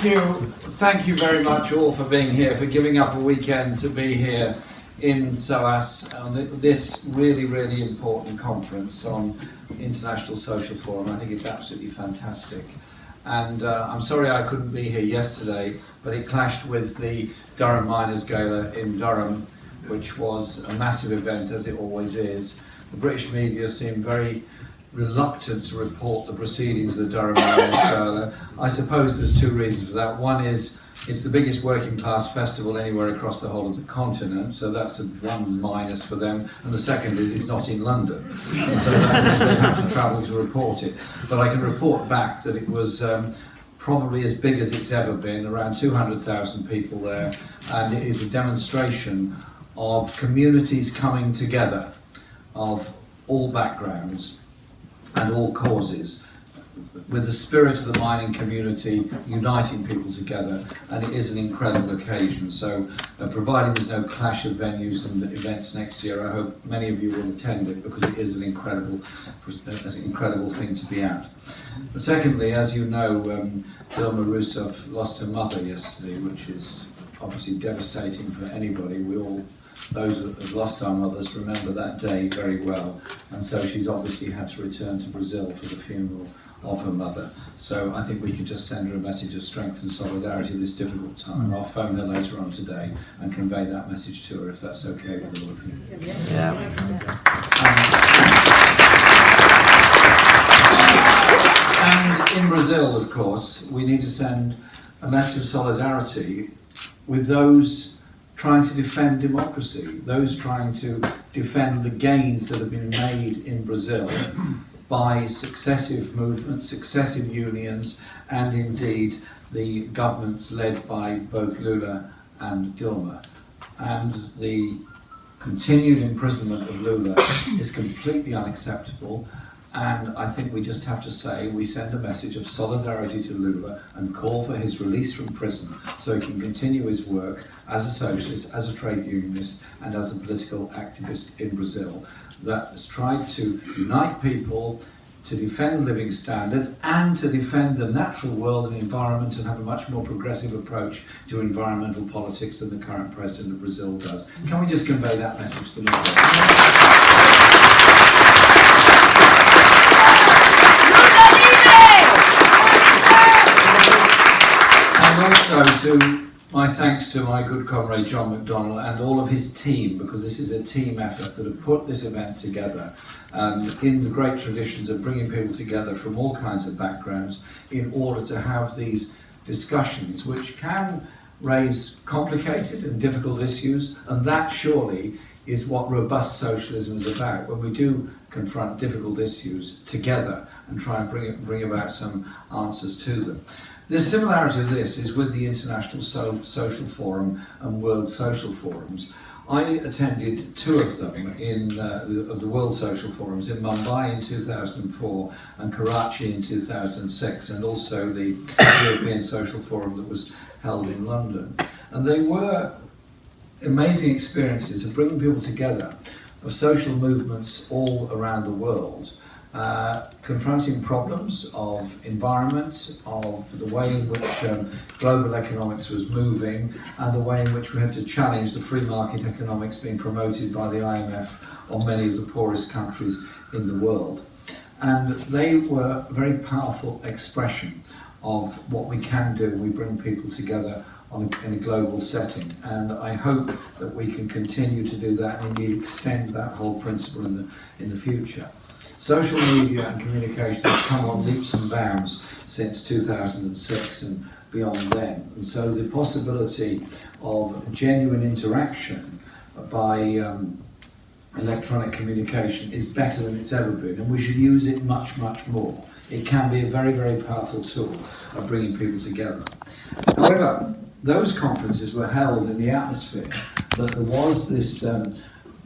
Thank you very much all for being here, for giving up a weekend to be here in SOAS on this really, really important conference on International Social Forum. I think it's absolutely fantastic. And I'm sorry I couldn't be here yesterday, but it clashed with the Durham Miners' Gala in Durham, which was a massive event, as it always is. The British media seemed very reluctant to report the proceedings of the Durham Miners' Gala. I suppose there's two reasons for that. One is it's the biggest working class festival anywhere across the whole of the continent, so that's one minus for them. And the second is it's not in London, and so that means they have to travel to report it. But I can report back that it was probably as big as it's ever been, around 200,000 people there, and it is a demonstration of communities coming together of all backgrounds and all causes, with the spirit of the mining community uniting people together, and it is an incredible occasion. So providing there's no clash of venues and events next year, I hope many of you will attend it, because it is an incredible thing to be at. Secondly, as you know, Dilma Rousseff lost her mother yesterday, which is obviously devastating for anybody. We all, those that have lost our mothers, remember that day very well, and so she's obviously had to return to Brazil for the funeral of her mother. So I think we can just send her a message of strength and solidarity at this difficult time. I'll phone her later on today and convey that message to her, if that's okay with all of you. Yeah. And in Brazil, of course, we need to send a message of solidarity with those trying to defend democracy, those trying to defend the gains that have been made in Brazil by successive movements, successive unions, and indeed the governments led by both Lula and Dilma. And the continued imprisonment of Lula is completely unacceptable, and I think we just have to say we send a message of solidarity to Lula and call for his release from prison so he can continue his work as a socialist, as a trade unionist, and as a political activist in Brazil that has tried to unite people, to defend living standards, and to defend the natural world and environment, and have a much more progressive approach to environmental politics than the current president of Brazil does. Can we just convey that message to the media? And also to my thanks to my good comrade John McDonnell and all of his team, because this is a team effort that have put this event together in the great traditions of bringing people together from all kinds of backgrounds in order to have these discussions which can raise complicated and difficult issues, and that surely is what robust socialism is about, when we do confront difficult issues together and try and bring about some answers to them. The similarity of this is with the International Social Forum and World Social Forums. I attended two of them of the World Social Forums in Mumbai in 2004 and Karachi in 2006, and also the European Social Forum that was held in London. And they were amazing experiences of bringing people together, of social movements all around the world, confronting problems of environment, of the way in which global economics was moving, and the way in which we had to challenge the free market economics being promoted by the IMF on many of the poorest countries in the world. And they were a very powerful expression of what we can do when we bring people together in a global setting, and I hope that we can continue to do that and indeed extend that whole principle in the future. Social media and communication have come on leaps and bounds since 2006 and beyond then, and so the possibility of genuine interaction by electronic communication is better than it's ever been, and we should use it much, much more. It can be a very, very powerful tool of bringing people together. However, those conferences were held in the atmosphere that there was this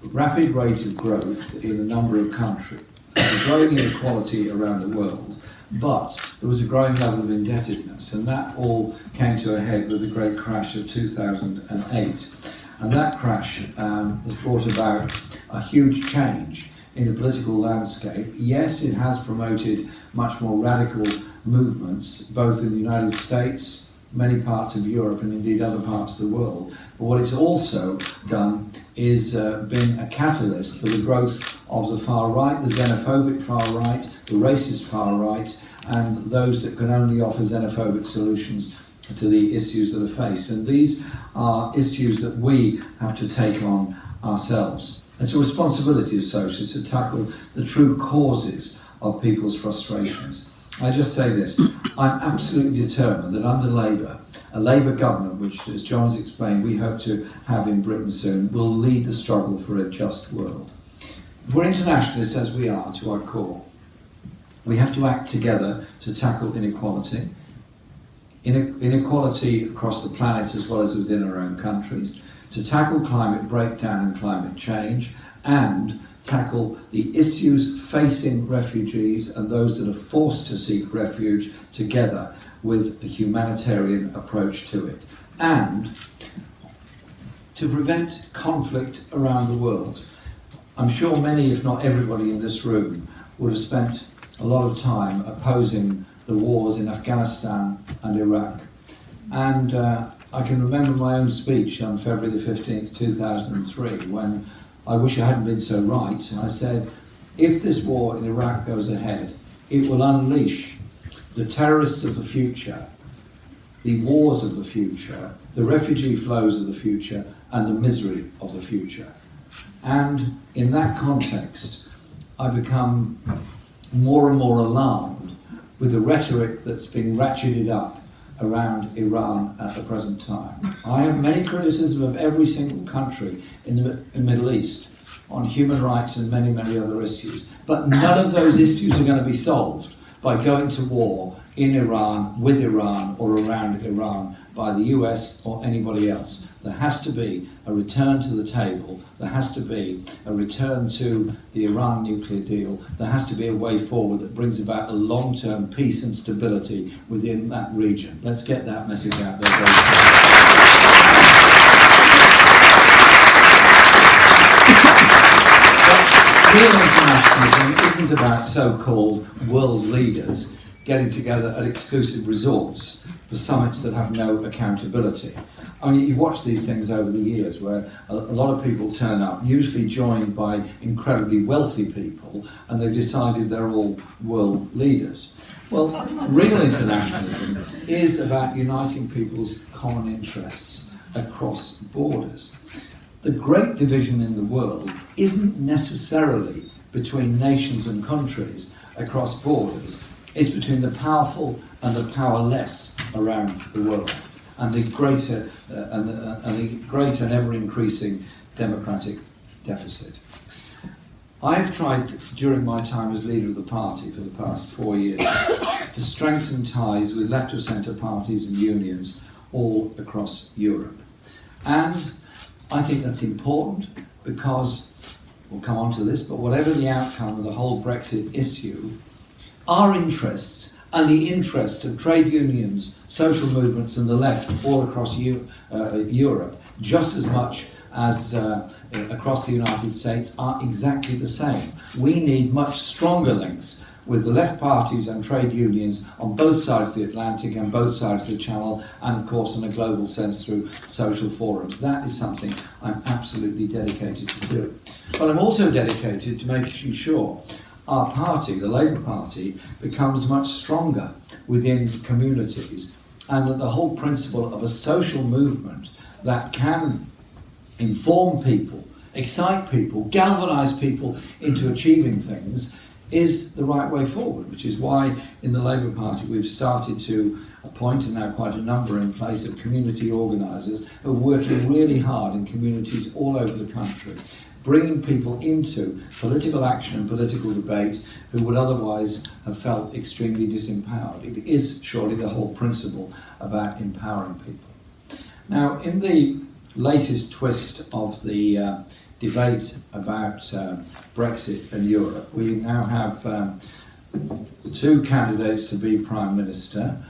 rapid rate of growth in a number of countries, a growing inequality around the world, but there was a growing level of indebtedness, and that all came to a head with the great crash of 2008. And that crash has brought about a huge change in the political landscape. Yes, it has promoted much more radical movements, both in the United States, many parts of Europe and indeed other parts of the world. But what it's also done is been a catalyst for the growth of the far right, the xenophobic far right, the racist far right, and those that can only offer xenophobic solutions to the issues that are faced. And these are issues that we have to take on ourselves. It's a responsibility of socialists to tackle the true causes of people's frustrations. I just say this, I'm absolutely determined that under Labour, a Labour government, which, as John has explained, we hope to have in Britain soon, will lead the struggle for a just world. If we're internationalists, as we are to our core, we have to act together to tackle inequality, inequality across the planet as well as within our own countries, to tackle climate breakdown and climate change, and tackle the issues facing refugees and those that are forced to seek refuge together with a humanitarian approach to it, and to prevent conflict around the world. I'm sure many, if not everybody in this room, would have spent a lot of time opposing the wars in Afghanistan and Iraq. And I can remember my own speech on February the 15th, 2003, when I wish I hadn't been so right. I said, if this war in Iraq goes ahead, it will unleash the terrorists of the future, the wars of the future, the refugee flows of the future, and the misery of the future. And in that context, I become more and more alarmed with the rhetoric that's being ratcheted up around Iran at the present time. I have many criticisms of every single country in the Middle East on human rights and many, many other issues. But none of those issues are going to be solved by going to war in Iran, with Iran, or around Iran by the US or anybody else. There has to be a return to the table. There has to be a return to the Iran nuclear deal. There has to be a way forward that brings about a long-term peace and stability within that region. Let's get that message out there. Real internationalism isn't about so-called world leaders getting together at exclusive resorts for summits that have no accountability. I mean, you've watched these things over the years where a lot of people turn up, usually joined by incredibly wealthy people, and they've decided they're all world leaders. Well, real internationalism is about uniting people's common interests across borders. The great division in the world isn't necessarily between nations and countries across borders. It's between the powerful and the powerless around the world, and the greater and ever-increasing democratic deficit. I've tried during my time as leader of the party for the past 4 years to strengthen ties with left of centre parties and unions all across Europe. And I think that's important because, we'll come on to this, but whatever the outcome of the whole Brexit issue, our interests and the interests of trade unions, social movements and the left all across Europe, just as much as across the United States, are exactly the same. We need much stronger links with the left parties and trade unions on both sides of the Atlantic and both sides of the Channel, and of course in a global sense through social forums. That is something I'm absolutely dedicated to do. But I'm also dedicated to making sure our party, the Labour Party, becomes much stronger within communities, and that the whole principle of a social movement that can inform people, excite people, galvanise people into achieving things is the right way forward, which is why in the Labour Party we've started to appoint, and now quite a number in place, of community organisers who are working really hard in communities all over the country, bringing people into political action and political debate who would otherwise have felt extremely disempowered. It is surely the whole principle about empowering people. Now, in the latest twist of the debate about Brexit and Europe, we now have two candidates to be Prime Minister,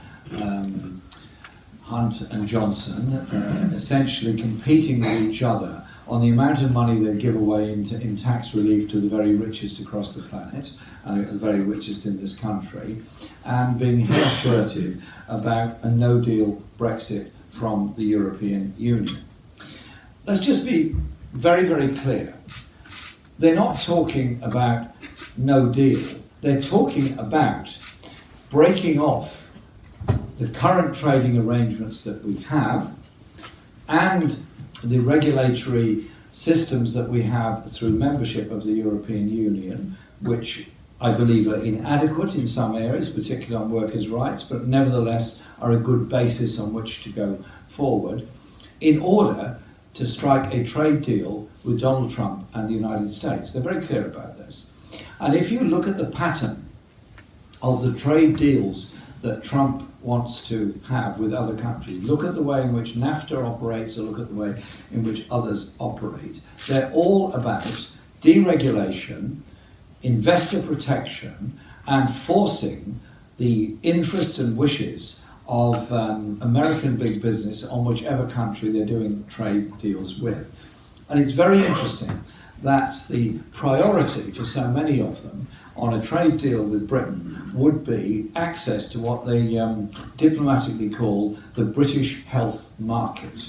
Hunt and Johnson, essentially competing with each other on the amount of money they give away in tax relief to the very richest across the planet, and the very richest in this country, and being hair-shirted about a no-deal Brexit from the European Union. Let's just be very, very clear. They're not talking about no deal. They're talking about breaking off the current trading arrangements that we have and the regulatory systems that we have through membership of the European Union, which I believe are inadequate in some areas, particularly on workers' rights, but nevertheless are a good basis on which to go forward, in order to strike a trade deal with Donald Trump and the United States. They're very clear about this. And if you look at the pattern of the trade deals that Trump wants to have with other countries, look at the way in which NAFTA operates, or look at the way in which others operate. They're all about deregulation, investor protection, and forcing the interests and wishes of American big business on whichever country they're doing trade deals with. And it's very interesting that the priority for so many of them on a trade deal with Britain would be access to what they diplomatically call the British health market.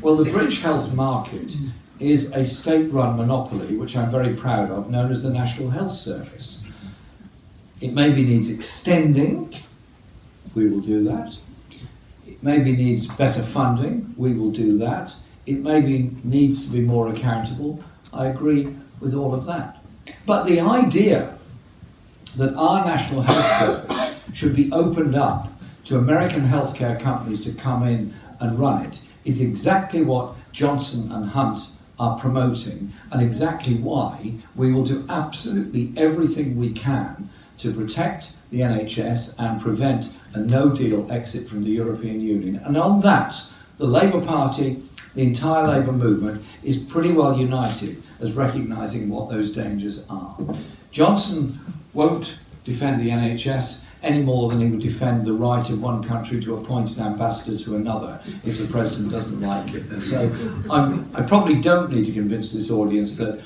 Well, the British health market is a state-run monopoly, which I'm very proud of, known as the National Health Service. It maybe needs extending. We will do that. It maybe needs better funding. We will do that. It maybe needs to be more accountable. I agree with all of that. But the idea that our National Health Service should be opened up to American healthcare companies to come in and run it is exactly what Johnson and Hunt are promoting, and exactly why we will do absolutely everything we can to protect the NHS and prevent a no-deal exit from the European Union. And on that, the Labour Party, the entire Labour movement, is pretty well united as recognising what those dangers are. Johnson won't defend the NHS any more than he would defend the right of one country to appoint an ambassador to another if the president doesn't like it. And so I probably don't need to convince this audience that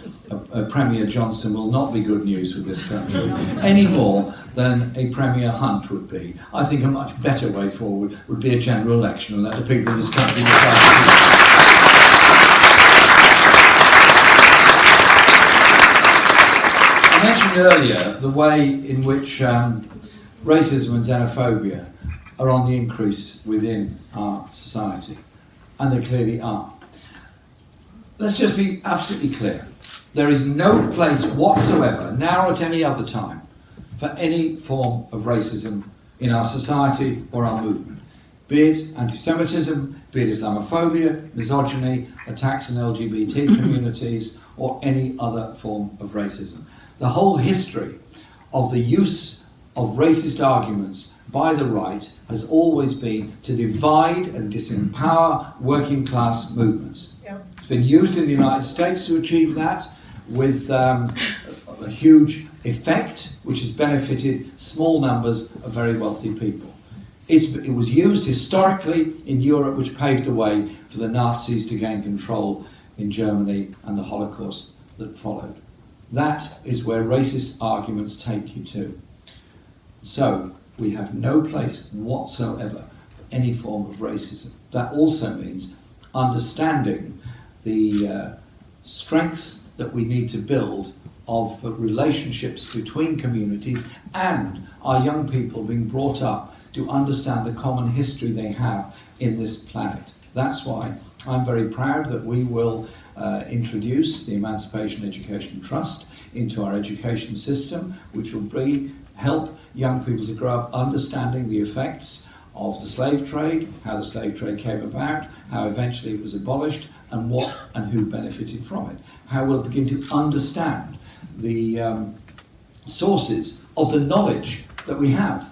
Premier Johnson will not be good news for this country any more than a Premier Hunt would be. I think a much better way forward would be a general election and let the people of this country decide. I mentioned earlier the way in which racism and xenophobia are on the increase within our society, and they clearly are. Let's just be absolutely clear. There is no place whatsoever, now or at any other time, for any form of racism in our society or our movement, be it anti-Semitism, be it Islamophobia, misogyny, attacks on LGBT communities, or any other form of racism. The whole history of the use of racist arguments by the right has always been to divide and disempower working class movements. Yep. It's been used in the United States to achieve that with a huge effect, which has benefited small numbers of very wealthy people. It was used historically in Europe, which paved the way for the Nazis to gain control in Germany and the Holocaust that followed. That is where racist arguments take you to. So, we have no place whatsoever for any form of racism. That also means understanding the strength that we need to build of relationships between communities, and our young people being brought up to understand the common history they have in this planet. That's why I'm very proud that we will introduce the Emancipation Education Trust into our education system, which will help young people to grow up understanding the effects of the slave trade, how the slave trade came about, how eventually it was abolished, and what and who benefited from it. How we'll begin to understand the sources of the knowledge that we have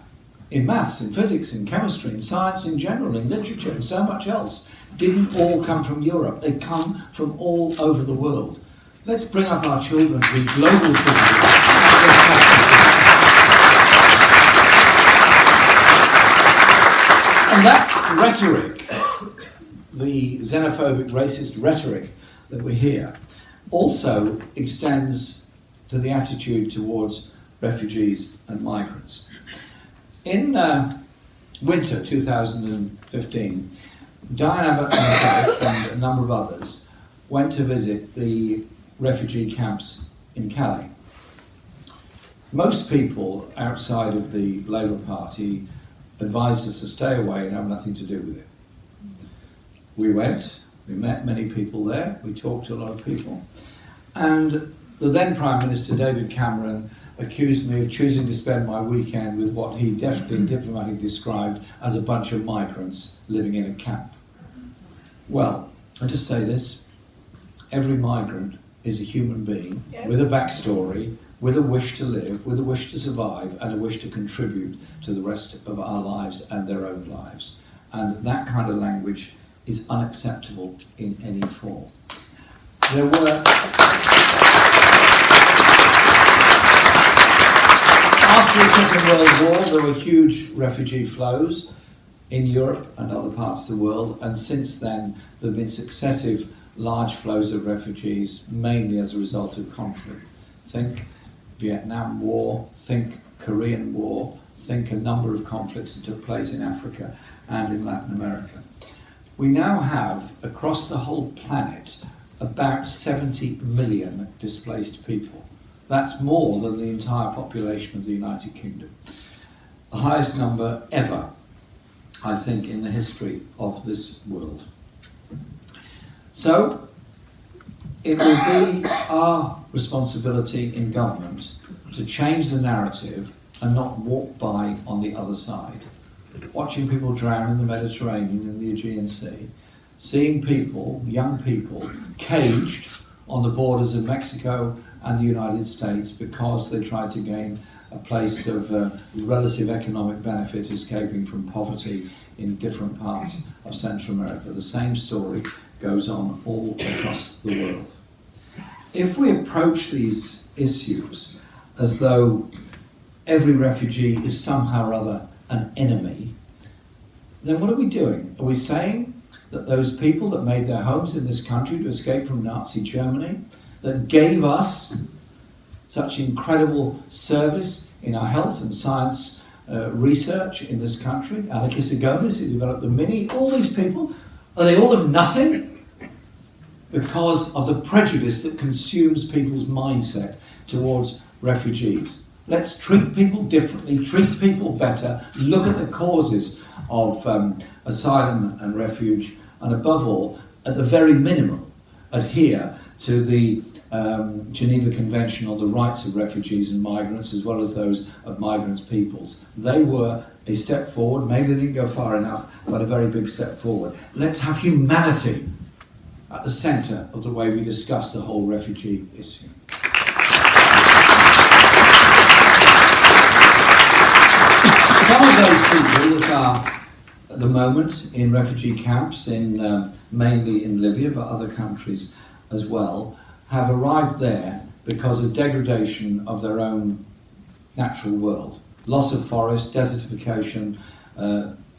in maths, in physics, in chemistry, in science in general, in literature, and so much else. Didn't all come from Europe. They come from all over the world. Let's bring up our children to be global citizens. And that rhetoric, the xenophobic, racist rhetoric that we hear also extends to the attitude towards refugees and migrants. In winter 2015, Diane Abbott and myself and a number of others went to visit the refugee camps in Calais. Most people outside of the Labour Party advised us to stay away and have nothing to do with it. We went, we met many people there, we talked to a lot of people, and the then Prime Minister David Cameron accused me of choosing to spend my weekend with what he definitely and diplomatically described as a bunch of migrants living in a camp. Well, I'll just say this, every migrant is a human being with a backstory, with a wish to live, with a wish to survive, and a wish to contribute to the rest of our lives and their own lives. And that kind of language is unacceptable in any form. There were... After the Second World War, there were huge refugee flows in Europe and other parts of the world, and since then there have been successive large flows of refugees, mainly as a result of conflict. Think Vietnam War, think Korean War, think a number of conflicts that took place in Africa and in Latin America. We now have, across the whole planet, about 70 million displaced people. That's more than the entire population of the United Kingdom. The highest number ever, I think, in the history of this world. So, it will be our responsibility in government to change the narrative and not walk by on the other side. Watching people drown in the Mediterranean and the Aegean Sea, seeing people, young people, caged on the borders of Mexico and the United States because they tried to gain a place of relative economic benefit, escaping from poverty in different parts of Central America. The same story goes on all across the world. If we approach these issues as though every refugee is somehow or other an enemy, then what are we doing? Are we saying that those people that made their homes in this country to escape from Nazi Germany, that gave us such incredible service in our health and science research in this country, Alekis Agonis, who developed the Mini, all these people, are they all of nothing? Because of the prejudice that consumes people's mindset towards refugees. Let's treat people differently, treat people better, look at the causes of asylum and refuge, and above all, at the very minimum, adhere to the Geneva Convention on the rights of refugees and migrants, as well as those of migrant peoples. They were a step forward, maybe they didn't go far enough, but a very big step forward. Let's have humanity at the centre of the way we discuss the whole refugee issue. Some of those people that are at the moment in refugee camps, mainly in Libya, but other countries as well, have arrived there because of degradation of their own natural world. Loss of forest, desertification,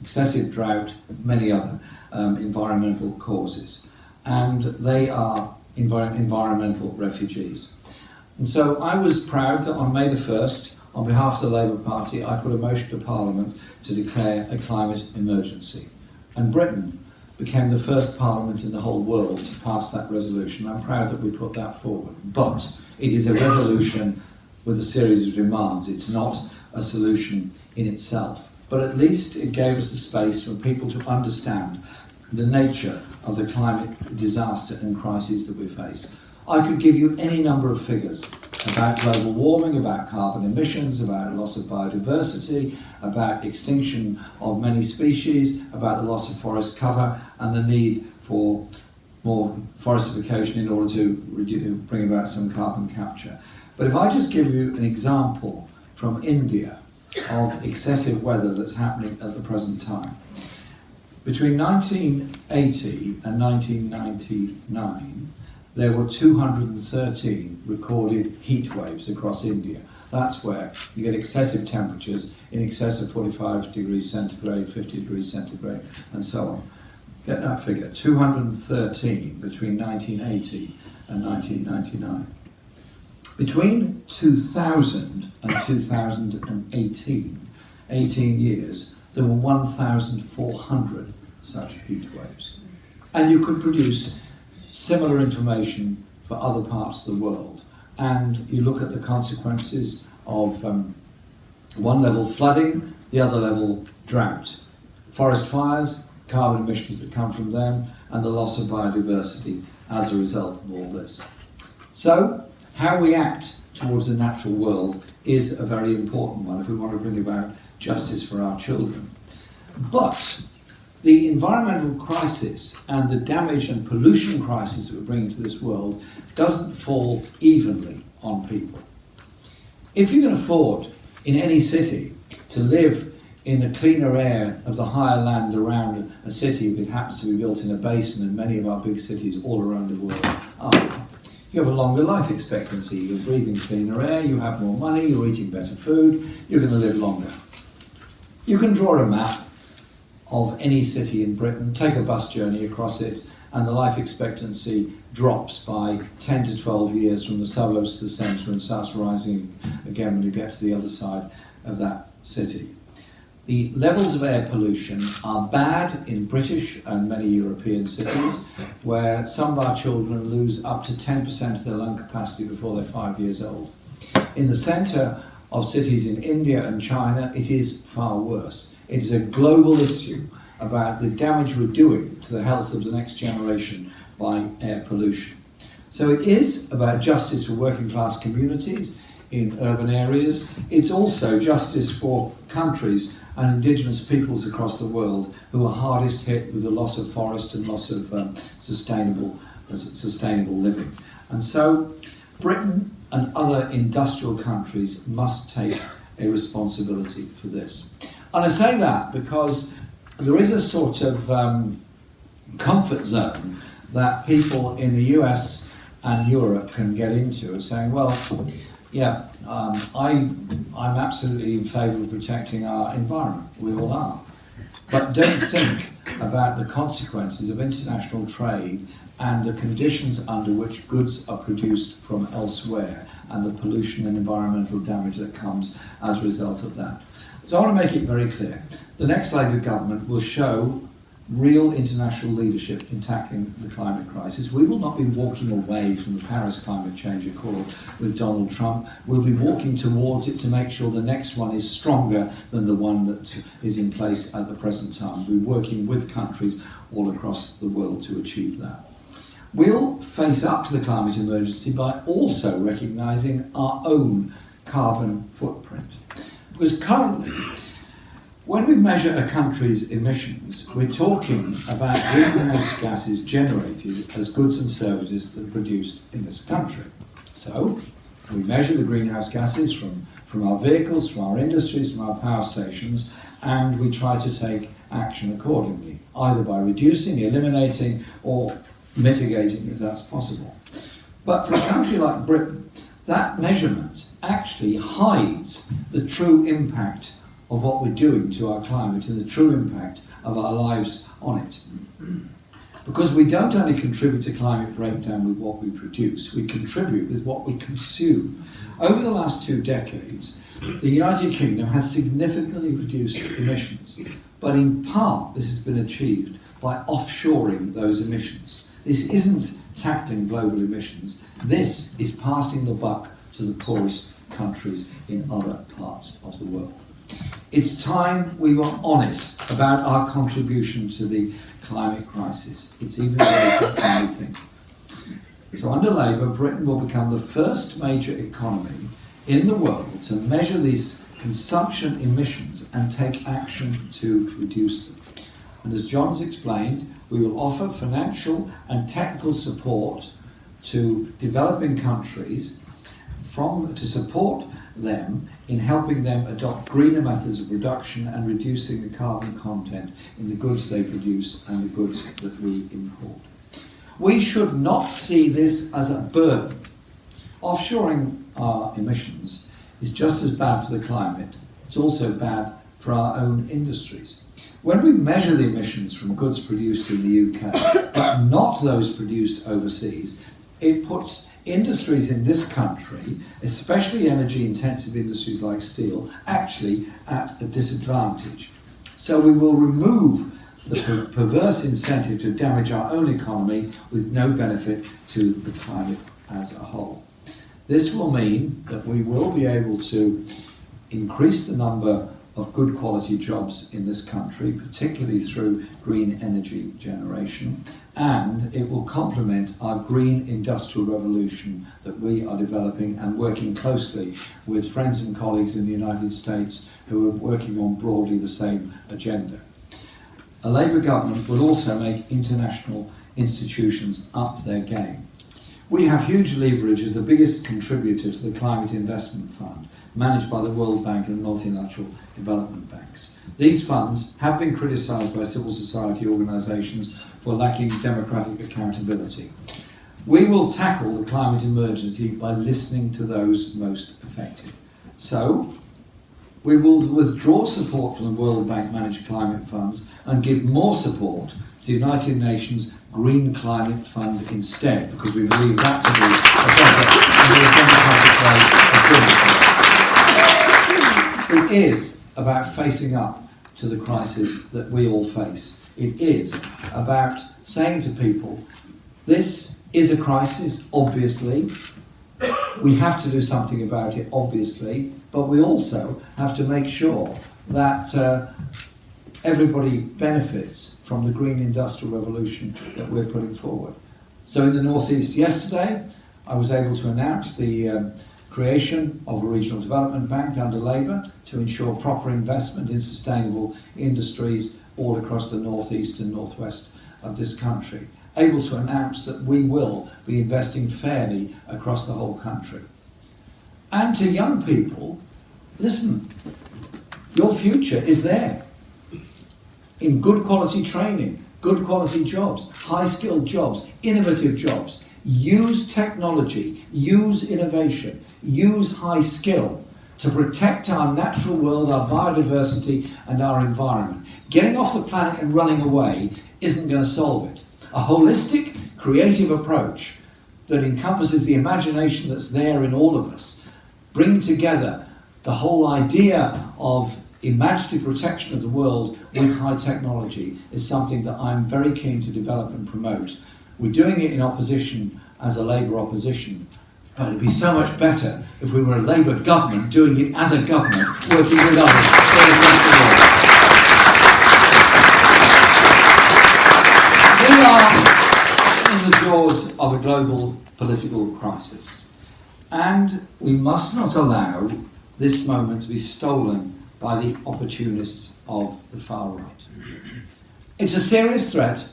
excessive drought, many other environmental causes. And they are environmental refugees. And so I was proud that on May the 1st, on behalf of the Labour Party, I put a motion to Parliament to declare a climate emergency. And Britain became the first parliament in the whole world to pass that resolution. I'm proud that we put that forward. But it is a resolution with a series of demands. It's not a solution in itself. But at least it gave us the space for people to understand the nature of the climate disaster and crises that we face. I could give you any number of figures about global warming, about carbon emissions, about loss of biodiversity, about extinction of many species, about the loss of forest cover and the need for more forestification in order to bring about some carbon capture. But if I just give you an example from India of excessive weather that's happening at the present time. Between 1980 and 1999, there were 213 recorded heat waves across India. That's where you get excessive temperatures in excess of 45 degrees centigrade, 50 degrees centigrade, and so on. Get that figure, 213 between 1980 and 1999. Between 2000 and 2018, 18 years, there were 1,400 such heat waves. And you could produce similar information for other parts of the world. And you look at the consequences of one level flooding, the other level drought, forest fires, carbon emissions that come from them, and the loss of biodiversity as a result of all this. So, how we act towards the natural world is a very important one if we want to bring about justice for our children. But the environmental crisis and the damage and pollution crisis that we're bringing to this world doesn't fall evenly on people. If you can afford in any city to live in the cleaner air of the higher land around a city, if it happens to be built in a basin, and many of our big cities all around the world are, you have a longer life expectancy, you're breathing cleaner air, you have more money, you're eating better food, you're going to live longer. You can draw a map of any city in Britain, take a bus journey across it, and the life expectancy drops by 10 to 12 years from the suburbs to the centre and starts rising again when you get to the other side of that city. The levels of air pollution are bad in British and many European cities, where some of our children lose up to 10% of their lung capacity before they're 5 years old. In the centre of cities in India and China, it is far worse. It is a global issue about the damage we're doing to the health of the next generation by air pollution. So it is about justice for working class communities in urban areas. It's also justice for countries and indigenous peoples across the world who are hardest hit with the loss of forest and loss of sustainable living. And so Britain and other industrial countries must take a responsibility for this. And I say that because there is a sort of comfort zone that people in the US and Europe can get into, of saying, well, yeah, I'm absolutely in favour of protecting our environment. We all are. But don't think about the consequences of international trade and the conditions under which goods are produced from elsewhere and the pollution and environmental damage that comes as a result of that. So I want to make it very clear. The next Labour government will show real international leadership in tackling the climate crisis. We will not be walking away from the Paris Climate Change Accord with Donald Trump. We'll be walking towards it to make sure the next one is stronger than the one that is in place at the present time. We're working with countries all across the world to achieve that. We'll face up to the climate emergency by also recognising our own carbon footprint. Because currently, when we measure a country's emissions, we're talking about greenhouse gases generated as goods and services that are produced in this country. So, we measure the greenhouse gases from our vehicles, from our industries, from our power stations, and we try to take action accordingly, either by reducing, eliminating, or mitigating if that's possible. But for a country like Britain, that measurement actually hides the true impact of what we're doing to our climate and the true impact of our lives on it. Because we don't only contribute to climate breakdown with what we produce, we contribute with what we consume. Over the last 2 decades, the United Kingdom has significantly reduced emissions, but in part this has been achieved by offshoring those emissions. This isn't tackling global emissions, this is passing the buck to the poorest countries in other parts of the world. It's time we were honest about our contribution to the climate crisis. It's even greater than we think. So under Labour, Britain will become the first major economy in the world to measure these consumption emissions and take action to reduce them. And as John's explained, we will offer financial and technical support to developing countries to support them in helping them adopt greener methods of production and reducing the carbon content in the goods they produce and the goods that we import. We should not see this as a burden. Offshoring our emissions is just as bad for the climate. It's also bad for our own industries. When we measure the emissions from goods produced in the UK, but not those produced overseas, it puts industries in this country, especially energy-intensive industries like steel, actually at a disadvantage. So we will remove the perverse incentive to damage our own economy with no benefit to the climate as a whole. This will mean that we will be able to increase the number of good quality jobs in this country, particularly through green energy generation, and it will complement our green industrial revolution that we are developing and working closely with friends and colleagues in the United States who are working on broadly the same agenda. A Labour government will also make international institutions up their game. We have huge leverage as the biggest contributor to the Climate Investment Fund, managed by the World Bank and multilateral development banks. These funds have been criticised by civil society organisations for lacking democratic accountability. We will tackle the climate emergency by listening to those most affected. So, we will withdraw support from the World Bank managed climate funds and give more support to the United Nations Green Climate Fund instead, because we believe that to be a better and more democratic way of doing it. It is about facing up to the crisis that we all face. It is about saying to people, this is a crisis, obviously. We have to do something about it, obviously, but we also have to make sure that everybody benefits from the green industrial revolution that we're putting forward. So in the North East yesterday, I was able to announce the creation of a regional development bank under Labour to ensure proper investment in sustainable industries all across the North East and North West of this country. Able to announce that we will be investing fairly across the whole country. And to young people, listen, your future is there. In good quality training, good quality jobs, high skilled jobs, innovative jobs. Use technology, use innovation, use high skill to protect our natural world, our biodiversity and our environment. Getting off the planet and running away isn't going to solve it. A holistic, creative approach that encompasses the imagination that's there in all of us, bring together the whole idea of imaginative protection of the world with high technology is something that I'm very keen to develop and promote. We're doing it in opposition as a Labour opposition, but it'd be so much better if we were a Labour government doing it as a government, working with others all across the world. We are in the jaws of a global political crisis, and we must not allow this moment to be stolen by the opportunists of the far right. It's a serious threat.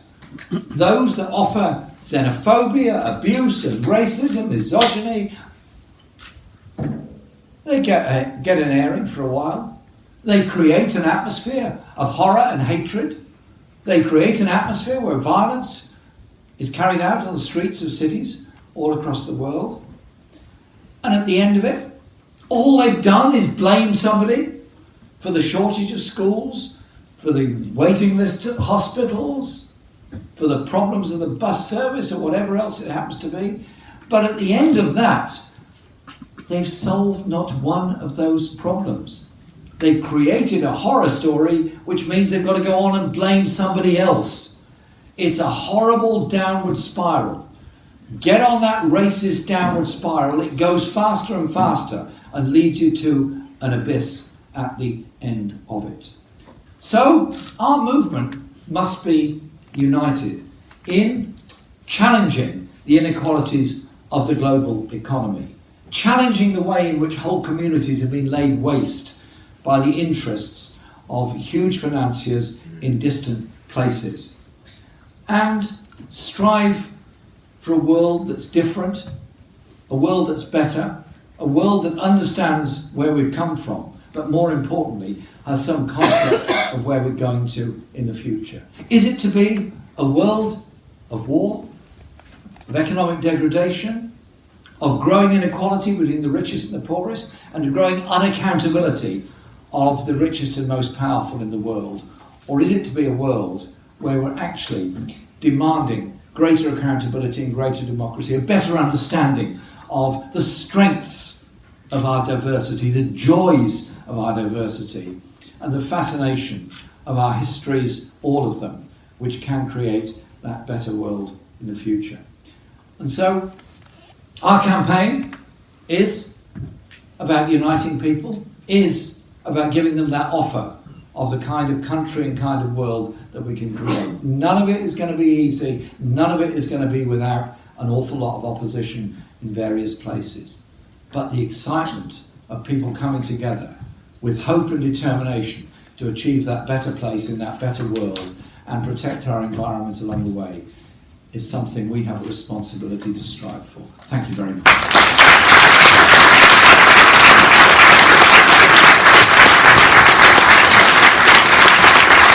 Those that offer xenophobia, abuse and racism, misogyny, they get an airing for a while. They create an atmosphere of horror and hatred. They create an atmosphere where violence is carried out on the streets of cities all across the world. And at the end of it, all they've done is blame somebody for the shortage of schools, for the waiting lists at hospitals, for the problems of the bus service or whatever else it happens to be. But at the end of that, they've solved not one of those problems. They've created a horror story, which means they've got to go on and blame somebody else. It's a horrible downward spiral. Get on that racist downward spiral. It goes faster and faster and leads you to an abyss at the end of it. So our movement must be united in challenging the inequalities of the global economy, challenging the way in which whole communities have been laid waste by the interests of huge financiers in distant places, and strive for a world that's different, a world that's better, a world that understands where we've come from, but more importantly, has some concept of where we're going to in the future. Is it to be a world of war, of economic degradation, of growing inequality between the richest and the poorest, and of growing unaccountability of the richest and most powerful in the world? Or is it to be a world where we're actually demanding greater accountability and greater democracy, a better understanding of the strengths of our diversity, the joys of our diversity, and the fascination of our histories, all of them, which can create that better world in the future? And so our campaign is about uniting people, is about giving them that offer of the kind of country and kind of world that we can create. None of it is going to be easy. None of it is going to be without an awful lot of opposition in various places. But the excitement of people coming together with hope and determination to achieve that better place in that better world and protect our environment along the way is something we have a responsibility to strive for. Thank you very much.